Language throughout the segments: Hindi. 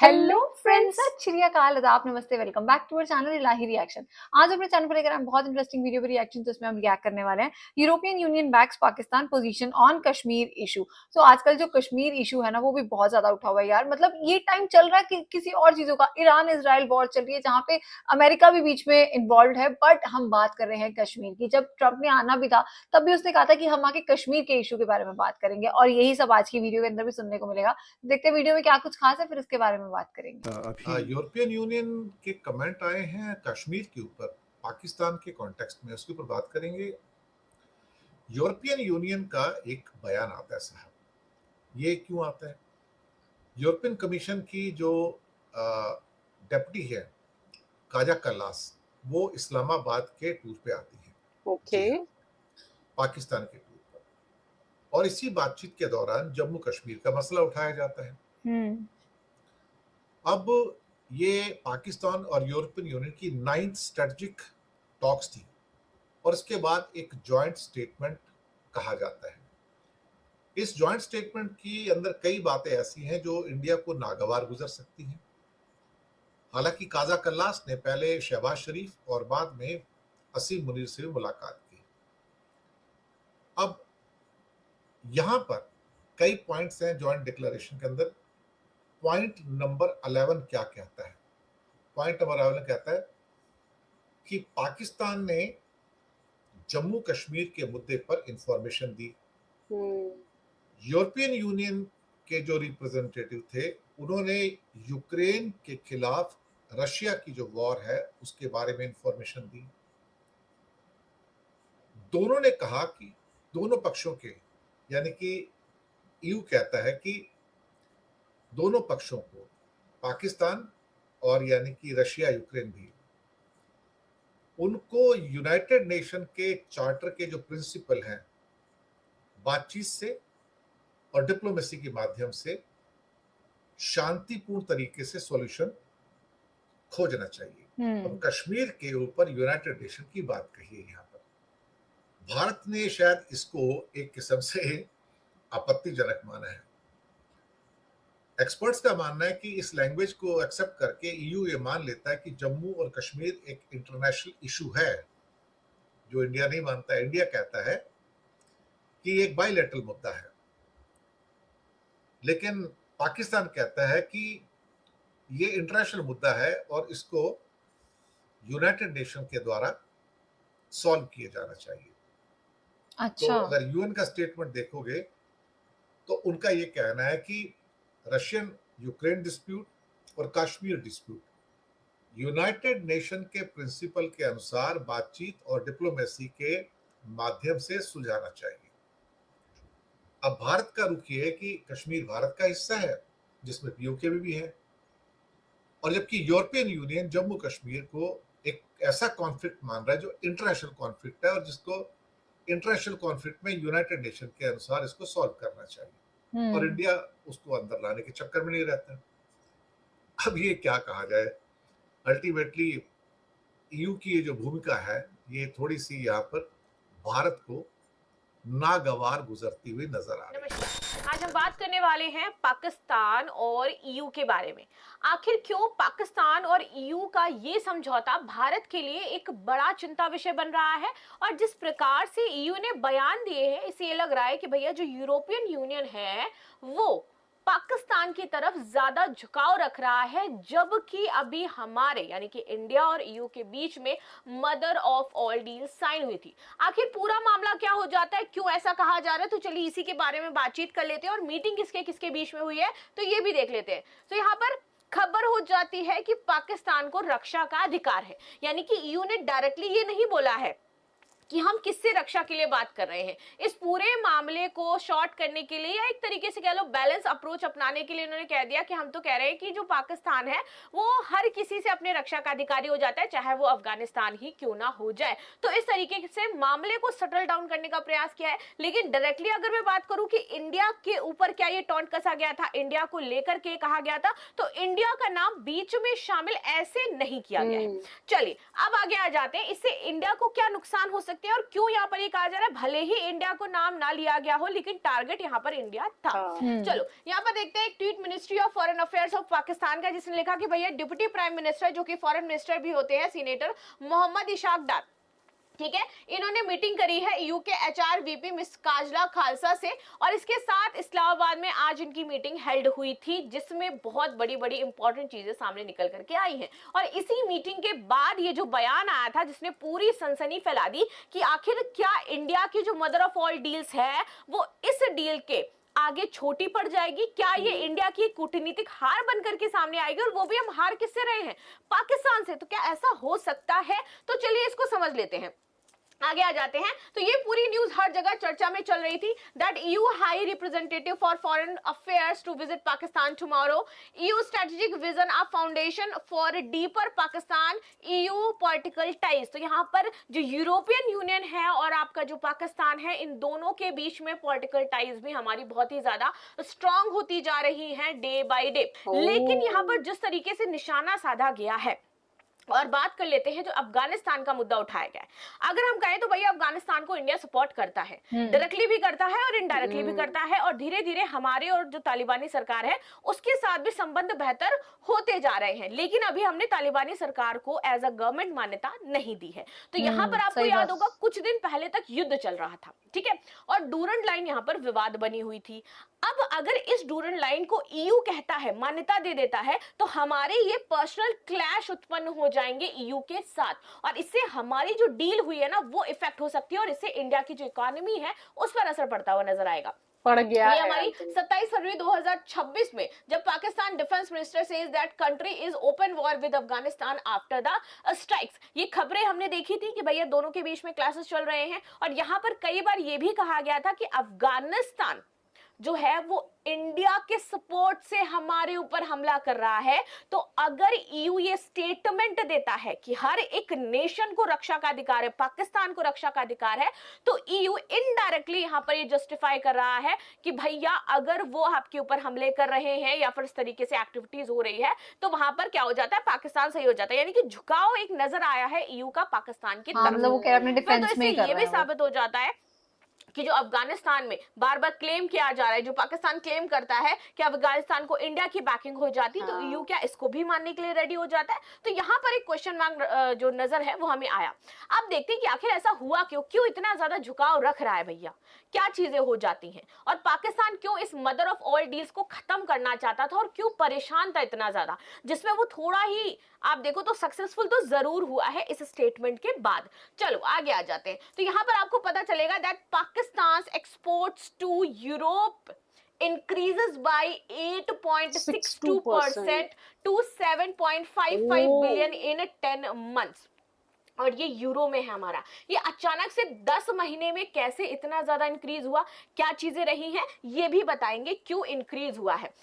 हेलो फ्रेंड्स, सत श्री अकाल, आदाब, नमस्ते, welcome back to our channel Ilahi reaction. आज अपने चैनल पर लेकर हम बहुत इंटरेस्टिंग वीडियो पर रिएक्शन, तो इसमें हम रिएक्ट करने वाले हैं European Union backs Pakistan position on Kashmir issue. तो आजकल जो कश्मीर इशू है ना, वो भी बहुत ज्यादा उठा हुआ है यार। मतलब ये टाइम चल रहा है कि किसी और चीजों का, ईरान इजराइल वॉर चल रही है जहाँ पे अमेरिका भी बीच में इन्वॉल्व है, बट हम बात कर रहे हैं कश्मीर की। जब ट्रंप ने आना भी था तब भी उसने कहा था कि हम आके कश्मीर के इशू के बारे में बात करेंगे, और यही सब आज की वीडियो के अंदर भी सुनने को मिलेगा। देखते हैं वीडियो में क्या कुछ खास है, फिर इसके बारे में बात करेंगे। यूरोपियन यूनियन के कमेंट आए हैं कश्मीर के ऊपर, पाकिस्तान के कॉन्टेक्स्ट में, उसके ऊपर बात करेंगे। यूरोपियन यूनियन का एक बयान आता है साहब, ये क्यों आता है? यूरोपियन कमीशन की जो डेप्यूटी है काजा कल्लास, वो इस्लामाबाद के टूर पे आती है। ओके। जी हाँ, पाकिस्तान के टूर पर, और इसी बातचीत के दौरान जम्मू कश्मीर का मसला उठाया जाता है। अब ये पाकिस्तान और यूरोपियन यूनियन की 9th स्ट्रेटजिक टॉक्स थी, और इसके बाद एक जॉइंट स्टेटमेंट कहा जाता है। इस जॉइंट स्टेटमेंट की अंदर कई बातें ऐसी हैं जो इंडिया को नागवार गुजर सकती हैं। हालांकि काजा कल्लास ने पहले शहबाज शरीफ और बाद में असीम मुनीर से भी मुलाकात की। अब यहां पर कई पॉइंट्स हैं जॉइंट डिक्लेरेशन के अंदर। पॉइंट नंबर 11 क्या कहता है? पॉइंट नंबर 11 कहता है कि पाकिस्तान ने जम्मू कश्मीर के मुद्दे पर इंफॉर्मेशन दी। यूरोपियन यूनियन के जो रिप्रेजेंटेटिव थे, उन्होंने यूक्रेन के खिलाफ रशिया की जो वॉर है उसके बारे में इंफॉर्मेशन दी। दोनों ने कहा कि दोनों पक्षों के, यानी कि ईयू कहता है कि दोनों पक्षों को, पाकिस्तान और यानी कि रशिया यूक्रेन भी, उनको यूनाइटेड नेशन के चार्टर के जो प्रिंसिपल हैं, बातचीत से और डिप्लोमेसी के माध्यम से शांतिपूर्ण तरीके से सॉल्यूशन खोजना चाहिए। अब कश्मीर के ऊपर यूनाइटेड नेशन की बात कही है। यहाँ पर भारत ने शायद इसको एक किस्म से आपत्तिजनक माना है। एक्सपर्ट्स का मानना है कि इस लैंग्वेज को एक्सेप्ट करके ईयू ये मान लेता है कि जम्मू और कश्मीर एक इंटरनेशनल इशू है, जो इंडिया नहीं मानता है। इंडिया कहता है कि एक बायलैटरल मुद्दा है, लेकिन पाकिस्तान कहता है कि ये इंटरनेशनल मुद्दा है और इसको यूनाइटेड नेशन के द्वारा सॉल्व किया जाना चाहिए। अच्छा। तो अगर यूएन का स्टेटमेंट देखोगे तो उनका ये कहना है कि रशियन यूक्रेन डिस्प्यूट और कश्मीर डिस्प्यूट यूनाइटेड नेशन के प्रिंसिपल के अनुसार बातचीत और डिप्लोमेसी के माध्यम से सुलझाना चाहिए। अब भारत का रुख ये है कि कश्मीर भारत का हिस्सा है, जिसमें पीओके भी है, और जबकि यूरोपियन यूनियन जम्मू कश्मीर को एक ऐसा कॉन्फ्लिक्ट मान रहा है जो इंटरनेशनल कॉन्फ्लिक्ट है, और जिसको इंटरनेशनल कॉन्फ्लिक्ट में यूनाइटेड नेशन के अनुसार इसको सॉल्व करना चाहिए, और इंडिया उसको अंदर लाने के चक्कर में नहीं रहता। अब ये क्या कहा जाए, अल्टीमेटली ईयू की ये जो भूमिका है, ये थोड़ी सी यहाँ पर भारत को नागवार गुजरती हुई नजर आ रही है। नमस्कार, आज हम बात करने वाले हैं पाकिस्तान और ईयू के बारे में। आखिर क्यों पाकिस्तान और ईयू का ये समझौता भारत के लिए एक बड़ा चिंता विषय बन रहा है, और जिस प्रकार से ईयू ने बयान दिए हैं, इससे ये लग रहा है कि भैया जो यूरोपियन यूनियन है वो पाकिस्तान की तरफ ज्यादा झुकाव रख रहा है, जबकि अभी हमारे यानी कि इंडिया और ईयू के बीच में mother of all deal sign हुई थी। आखिर पूरा मामला क्या हो जाता है, क्यों ऐसा कहा जा रहा है, तो चलिए इसी के बारे में बातचीत कर लेते हैं, और मीटिंग किसके किसके बीच में हुई है तो ये भी देख लेते हैं। तो यहाँ पर खबर हो जाती है कि पाकिस्तान को रक्षा का अधिकार है, यानी कि ईयू ने डायरेक्टली ये नहीं बोला है कि हम किससे रक्षा के लिए बात कर रहे हैं। इस पूरे मामले को शॉर्ट करने के लिए, या एक तरीके से कह लो बैलेंस अप्रोच अपनाने के लिए, उन्होंने कह दिया कि हम तो कह रहे हैं कि जो पाकिस्तान है वो हर किसी से अपने रक्षा का अधिकारी हो जाता है, चाहे वो अफगानिस्तान ही क्यों ना हो जाए। तो इस तरीके से मामले को सेटल डाउन करने का प्रयास किया है। लेकिन डायरेक्टली अगर मैं बात करूं कि इंडिया के ऊपर क्या ये टॉन्ट कसा गया था, इंडिया को लेकर के कहा गया था, तो इंडिया का नाम बीच में शामिल ऐसे नहीं किया गया है। चलिए अब आगे आ जाते हैं, इससे इंडिया को क्या नुकसान हो सकता सकते हैं और क्यों यहाँ पर ये कहा जा रहा है, भले ही इंडिया को नाम ना लिया गया हो लेकिन टारगेट यहाँ पर इंडिया था। चलो यहाँ पर देखते हैं एक tweet ministry of foreign affairs of Pakistan का, जिसने लिखा कि भैया डिप्टी प्राइम मिनिस्टर जो कि फॉरेन मिनिस्टर भी होते हैं सीनेटर मोहम्मद इशाक डार, ठीक है, इन्होंने मीटिंग करी है ईयू के HR VP miss Kajla Khalsa से और इसके साथ इस्लामाबाद में आज इनकी मीटिंग हेल्ड हुई थी जिसमें बहुत बड़ी बड़ी इंपॉर्टेंट चीजें सामने निकल करके आई हैं। और इसी मीटिंग के बाद ये जो बयान आया था जिसने पूरी सनसनी फैला दी कि आखिर क्या इंडिया की जो मदर ऑफ ऑल डील्स है वो इस डील के आगे छोटी पड़ जाएगी, क्या ये इंडिया की कूटनीतिक हार बनकर के सामने आएगी, और वो भी हम हार किससे रहे हैं, पाकिस्तान से। तो क्या ऐसा हो सकता है, तो चलिए इसको समझ लेते हैं, आगे आ जाते हैं। तो ये पूरी न्यूज हर जगह चर्चा में चल रही थी that EU high representative for foreign affairs to visit Pakistan tomorrow, EU strategic vision a foundation for deeper Pakistan EU political ties. तो यहाँ पर जो यूरोपियन यूनियन है और आपका जो पाकिस्तान है, इन दोनों के बीच में पॉलिटिकल टाइज भी हमारी बहुत ही ज्यादा स्ट्रांग होती जा रही है डे बाय डे। लेकिन यहाँ पर जिस तरीके से निशाना साधा गया है, और बात कर लेते हैं जो अफगानिस्तान का मुद्दा उठाया गया है। अगर हम कहें तो भैया अफगानिस्तान को इंडिया सपोर्ट करता है, डायरेक्टली भी करता है और इनडायरेक्टली भी करता है, और धीरे धीरे हमारे और जो तालिबानी सरकार है उसके साथ भी संबंध बेहतर होते जा रहे हैं। लेकिन अभी हमने तालिबानी सरकार को एज अ गवर्नमेंट मान्यता नहीं दी है। तो यहाँ पर आपको याद होगा कुछ दिन पहले तक युद्ध चल रहा था, ठीक है, और डूरंड लाइन यहाँ पर विवाद बनी हुई थी। अब अगर इस डूरंड लाइन को ईयू कहता है, मान्यता दे देता है, तो हमारे ये पर्सनल क्लैश उत्पन्न हो जाएंगे ईयू के साथ, और इससे हमारी जो डील हुई है ना वो इफेक्ट हो सकती है, और इससे इंडिया की जो इकोनॉमी है उस पर असर पड़ता हुआ नजर आएगा। पड़ गया ये है हमारी 27 फरवरी 2026 में जब Pakistan defence minister says that country is open war with Afghanistan after the strikes, ये खबरें हमने देखी थी कि भैया दोनों के बीच में क्लासेस चल रहे हैं, और यहाँ पर कई बार ये भी कहा गया था कि अफगानिस्तान जो है वो इंडिया के सपोर्ट से हमारे ऊपर हमला कर रहा है। तो अगर ईयू ये स्टेटमेंट देता है कि हर एक नेशन को रक्षा का अधिकार है, पाकिस्तान को रक्षा का अधिकार है, तो ईयू इनडायरेक्टली यहां पर ये जस्टिफाई कर रहा है कि भैया अगर वो आपके ऊपर हमले कर रहे हैं या फिर इस तरीके से एक्टिविटीज हो रही है तो वहां पर क्या हो जाता है, पाकिस्तान सही हो जाता है। यानी कि झुकाव एक नजर आया है ईयू का पाकिस्तान की तरफ। मतलब वो कह रहे हैं अपने फिर तो डिफेंस में इससे ही कर ये रहा भी है वो। साबित हो जाता है कि जो अफगानिस्तान में बार बार क्लेम किया जा रहा है, जो पाकिस्तान क्लेम करता है कि अफगानिस्तान को इंडिया की बैकिंग हो जाती, तो ईयू क्या इसको भी मानने के लिए रेडी हो जाता है। तो यहाँ पर एक क्वेश्चन मार्क जो नजर है वो हमें आया। अब देखते हैं कि आखिर ऐसा हुआ क्यों, क्यों इतना ज्यादा झुकाव रख रहा है भैया, क्या चीजें हो जाती हैं, और पाकिस्तान क्यों इस मदर ऑफ ऑल डील्स को खत्म करना चाहता था और क्यों परेशान था इतना ज्यादा, जिसमें वो थोड़ा ही आप देखो तो सक्सेसफुल तो जरूर हुआ है इस स्टेटमेंट के बाद। चलो आगे आ जाते हैं। तो यहाँ पर आपको पता चलेगा that Pakistan exports to Europe increases by 8.62% to 7.55 billion in 10 months, और ये यूरो में है हमारा। ये अचानक से 10 महीने में कैसे इतना ज्यादा इंक्रीज हुआ, क्या चीजें रही हैं, ये भी बताएंगे क्यों इंक्रीज हुआ है।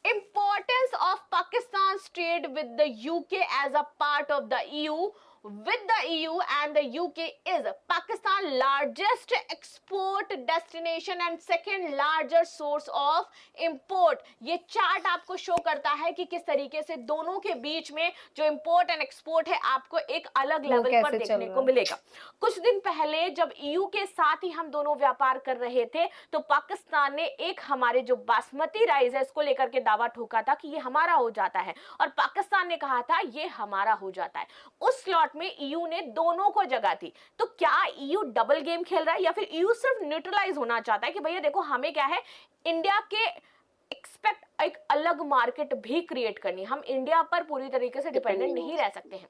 Importance of Pakistan's trade with the UK as a part of the EU. With the EU and the UK is Pakistan largest export destination and second largest source of import। ये चार्ट आपको शो करता है कि किस तरीके से दोनों के बीच में जो इंपोर्ट एंड एक्सपोर्ट है आपको एक अलग लेवल पर देखने को मिलेगा। कुछ दिन पहले जब EU के साथ ही हम दोनों व्यापार कर रहे थे तो पाकिस्तान ने एक हमारे जो बासमती राइस है इसको लेकर के दावा ठोका था कि ये हमारा हो जाता है, और पाकिस्तान ने कहा था ये हमारा हो जाता है। उस स्लॉट में ईयू ने दोनों को जगह थी। तो क्या ईयू डबल गेम खेल रहा है या फिर ईयू सिर्फ न्यूट्रलाइज होना चाहता है कि भैया देखो हमें क्या है, इंडिया के एक्सपेक्ट एक अलग मार्केट भी क्रिएट करनी, हम इंडिया पर पूरी तरीके से डिपेंडेंट नहीं रह सकते हैं।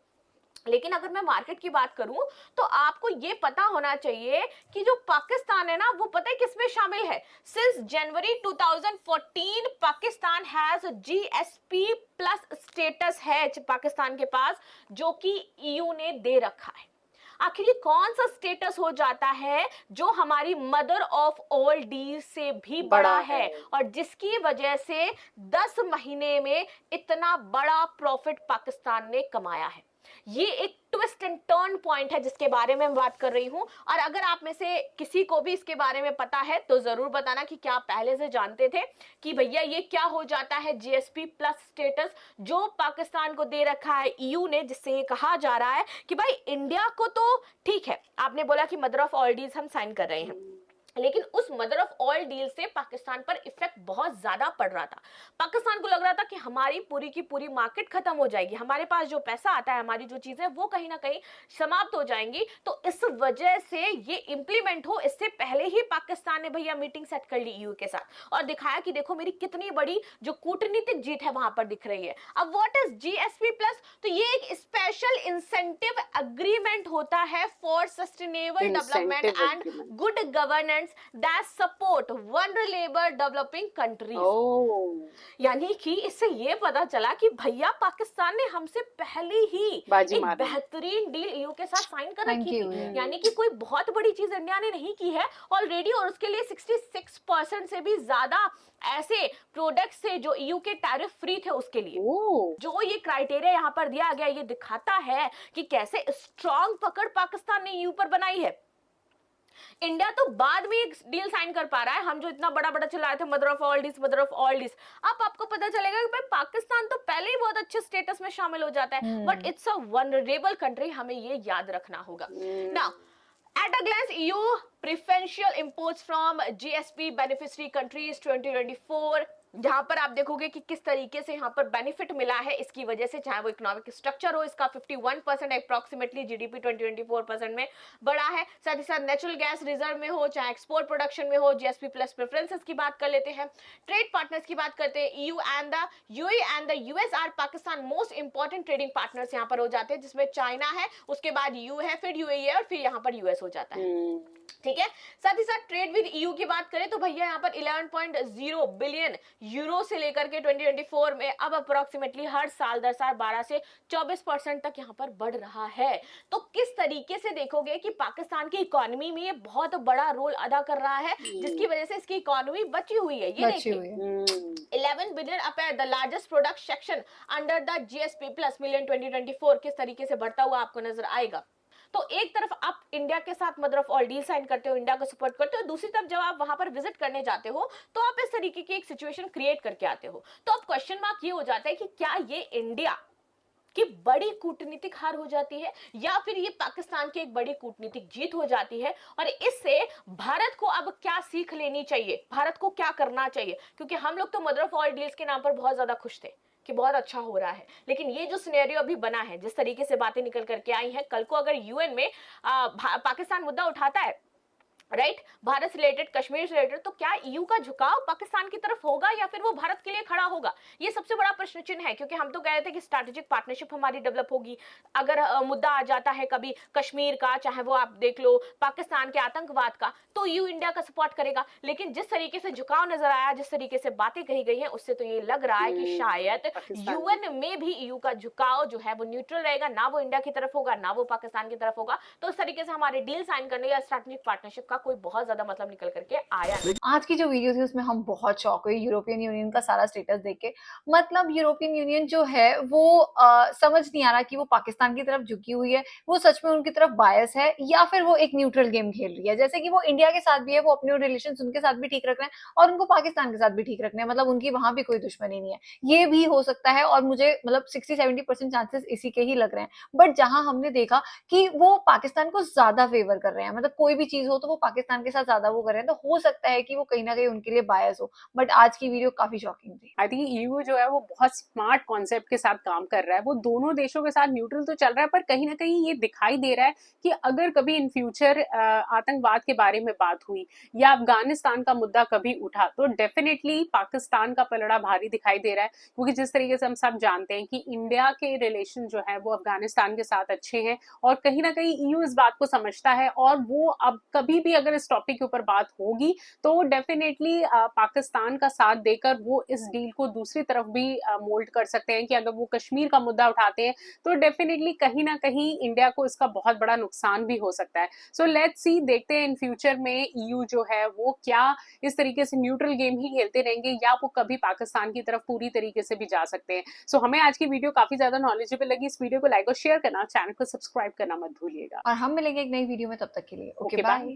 लेकिन अगर मैं मार्केट की बात करूं तो आपको ये पता होना चाहिए कि जो पाकिस्तान है ना वो पता है किसमें शामिल है। Since January 2014 Pakistan has GSP plus status है पाकिस्तान के पास, जो कि ईयू ने दे रखा है। आखिर ये कौन सा स्टेटस हो जाता है जो हमारी मदर ऑफ ऑल डील से भी बड़ा है और जिसकी वजह से 10 महीने में इतना बड़ा प्रॉफिट पाकिस्तान ने कमाया है। ये एक ट्विस्ट एंड टर्न पॉइंट है जिसके बारे में मैं बात कर रही हूं। और अगर आप में से किसी को भी इसके बारे में पता है तो जरूर बताना कि क्या आप पहले से जानते थे कि भैया ये क्या हो जाता है जीएसपी प्लस स्टेटस जो पाकिस्तान को दे रखा है ईयू ने, जिससे ये कहा जा रहा है कि भाई इंडिया को तो ठीक है, आपने बोला कि मदर ऑफ ऑल डील्स हम साइन कर रहे हैं, लेकिन उस मदर ऑफ ऑल डील से पाकिस्तान पर इफेक्ट बहुत ज्यादा पड़ रहा था। पाकिस्तान को लग रहा था कि हमारी पूरी की पूरी मार्केट खत्म हो जाएगी, हमारे पास जो पैसा आता है, हमारी जो चीजें वो कहीं ना कहीं समाप्त हो जाएंगी। तो इस वजह से ये इंप्लीमेंट हो इससे पहले ही पाकिस्तान ने भैया मीटिंग सेट कर ली ईयू के साथ और दिखाया कि देखो मेरी कितनी बड़ी जो कूटनीतिक जीत है वहां पर दिख रही है। अब व्हाट इज जीएसपी प्लस? तो ये एक स्पेशल इंसेंटिव एग्रीमेंट होता है for sustainable development and good governance that support vulnerable developing countries। यानी कि इससे ये पता चला कि भैया पाकिस्तान ने हमसे पहले ही एक बेहतरीन डील ईयू के साथ साइन कर रखी थी। यानी कि कोई बहुत बड़ी चीज इंडिया ने नहीं की है ऑलरेडी, और उसके लिए 66% से भी ज्यादा ऐसे प्रोडक्ट्स थे जो ईयू के टैरिफ फ्री थे उसके लिए। जो ये क्राइटेरिया यहाँ पर दिया गया ये दिखाता है कि कैसे स्ट्रॉन्ग पकड़ पाकिस्तान ने ईयू पर बनाई है। इंडिया तो बाद में एक डील साइन कर पा रहा है, हम जो इतना बड़ा बड़ा चलाए थे mother of all deals mother of all deals, अब आपको पता चलेगा कि भाई पाकिस्तान तो पहले ही बहुत अच्छे स्टेटस में शामिल हो जाता है, but it's a vulnerable country, हमें ये याद रखना होगा। Now at a glance, EU preferential imports from GSP beneficiary countries 2024, जहां पर आप देखोगे कि किस तरीके से यहाँ पर बेनिफिट मिला है इसकी वजह से, चाहे वो इकोनॉमिक स्ट्रक्चर हो इसका 51% अप्रोक्सीमेटली, जीडीपी 20-24% में बढ़ा है, साथ ही साथ नेचुरल गैस रिजर्व में हो चाहे एक्सपोर्ट प्रोडक्शन में हो। जीएसपी प्लस प्रेफरेंसेस की बात कर लेते हैं, ट्रेड पार्टनर्स की बात करते हैं। EU and the UAE and the US are Pakistan most important trading partners यहाँ पर हो जाते हैं, जिसमें चाइना है, उसके बाद यू है, फिर यूएई है और फिर यहाँ पर यूएस हो जाता है। ठीक है, साथ ही साथ ट्रेड विद ईयू की बात करें तो भैया यहाँ पर 11.0 बिलियन यूरो से लेकर के 2024 में अब अप्रोक्सीमेटली हर साल दर साल 12 से 24% तक यहाँ पर बढ़ रहा है। तो किस तरीके से देखोगे कि पाकिस्तान की इकोनॉमी में ये बहुत बड़ा रोल अदा कर रहा है, जिसकी वजह से इसकी इकोनॉमी बची हुई है। ये देखिए 11 billion up at the largest product section under the GSP plus million 2024 किस तरीके से बढ़ता हुआ आपको नजर आएगा। तो एक तरफ आप इंडिया के साथ mother of all deal sign करते हो, इंडिया को सपोर्ट करते हो, दूसरी तरफ जब आप वहां पर विजिट करने जाते हो तो आप इस तरीके की एक सिचुएशन क्रिएट करके आते हो। तो अब क्वेश्चन मार्क ये हो जाता है कि क्या ये इंडिया की बड़ी कूटनीतिक हार हो जाती है या फिर ये पाकिस्तान की एक बड़ी कूटनीतिक जीत हो जाती है, और इससे भारत को अब क्या सीख लेनी चाहिए, भारत को क्या करना चाहिए। क्योंकि हम लोग तो मदर ऑफ ऑल डील्स के नाम पर बहुत ज्यादा खुश थे कि बहुत अच्छा हो रहा है, लेकिन ये जो सिनेरियो अभी बना है, जिस तरीके से बातें निकल करके आई हैं, कल को अगर यूएन में पाकिस्तान मुद्दा उठाता है, राइट, भारत से रिलेटेड, कश्मीर से रिलेटेड, तो क्या ईयू का झुकाव पाकिस्तान की तरफ होगा या फिर वो भारत के लिए खड़ा होगा? ये सबसे बड़ा प्रश्न चिन्ह है, क्योंकि हम तो कह रहे थे कि स्ट्रैटेजिक पार्टनरशिप हमारी डेवलप होगी। अगर मुद्दा आ जाता है कभी कश्मीर का, चाहे वो आप देख लो पाकिस्तान के आतंकवाद का, तो ईयू इंडिया का सपोर्ट करेगा। लेकिन जिस तरीके से झुकाव नजर आया, जिस तरीके से बातें कही गई हैं, उससे तो ये लग रहा है कि शायद यूएन में भी ईयू का झुकाव जो है वो न्यूट्रल रहेगा, ना वो इंडिया की तरफ होगा ना वो पाकिस्तान की तरफ होगा। तो इस तरीके से हमारे डील साइन करने या स्ट्रैटेजिक पार्टनरशिप का कोई बहुत ज्यादा मतलब निकल करके आया नहीं। आज की जो वीडियो थी उसमें हम बहुत शॉक हुए यूरोपियन यूनियन का सारा स्टेटस देख के। मतलब यूरोपियन यूनियन जो है वो समझ नहीं आ रहा कि वो पाकिस्तान की तरफ झुकी हुई है, वो सच में उनकी तरफ बायस है, या फिर वो एक न्यूट्रल गेम खेल रही है। जैसे कि वो इंडिया के साथ भी है, वो अपने रिलेशन उनके साथ भी ठीक रख रहे हैं और उनको पाकिस्तान के साथ भी ठीक रखने हैं, मतलब उनकी वहां भी कोई दुश्मनी नहीं है। ये भी हो सकता है, और मुझे मतलब 60-70% चांसेस इसी के ही लग रहे हैं। बट जहां हमने देखा कि वो पाकिस्तान को ज्यादा फेवर कर रहे हैं, मतलब कोई भी चीज हो तो वो पाकिस्तान के साथ ज्यादा वो कर रहे हैं, तो हो सकता है कि वो कहीं ना कहीं उनके लिए बायस हो। बट आज की वीडियो काफी शॉकिंग थी। आई थिंक ईयू जो है वो बहुत स्मार्ट कॉन्सेप्ट के साथ काम कर रहा है। वो दोनों देशों के साथ न्यूट्रल तो चल रहा है, पर कहीं ना कहीं ये दिखाई दे रहा है कि अगर कभी इन फ्यूचर आतंकवाद के बारे में बात हुई या अफगानिस्तान का मुद्दा कभी उठा, तो डेफिनेटली पाकिस्तान का पलड़ा भारी दिखाई दे रहा है। क्योंकि जिस तरीके से हम सब जानते हैं कि इंडिया के रिलेशन जो है वो अफगानिस्तान के साथ अच्छे हैं, और कहीं ना कहीं ईयू इस बात को समझता है, और वो अब कभी भी भी अगर इस टॉपिक के ऊपर बात होगी तो डेफिनेटली पाकिस्तान का साथ देकर वो इस डील को दूसरी तरफ भी मोल्ड कर सकते हैं कि अगर वो कश्मीर का मुद्दा उठाते हैं तो डेफिनेटली कहीं ना कहीं इंडिया को इसका बहुत बड़ा नुकसान भी हो सकता है। सो लेट्स सी, देखते हैं इन फ्यूचर में ईयू जो है वो क्या इस तरीके से न्यूट्रल गेम ही खेलते रहेंगे या वो कभी पाकिस्तान की तरफ पूरी तरीके से भी जा सकते हैं। सो हमें आज की वीडियो काफी ज्यादा नॉलेजेबल लगी। इस वीडियो को लाइक और शेयर करना, चैनल को सब्सक्राइब करना मत भूलिएगा। और हम मिलेंगे एक नई वीडियो में, तब तक के लिए ओके Okay, bye. बाय।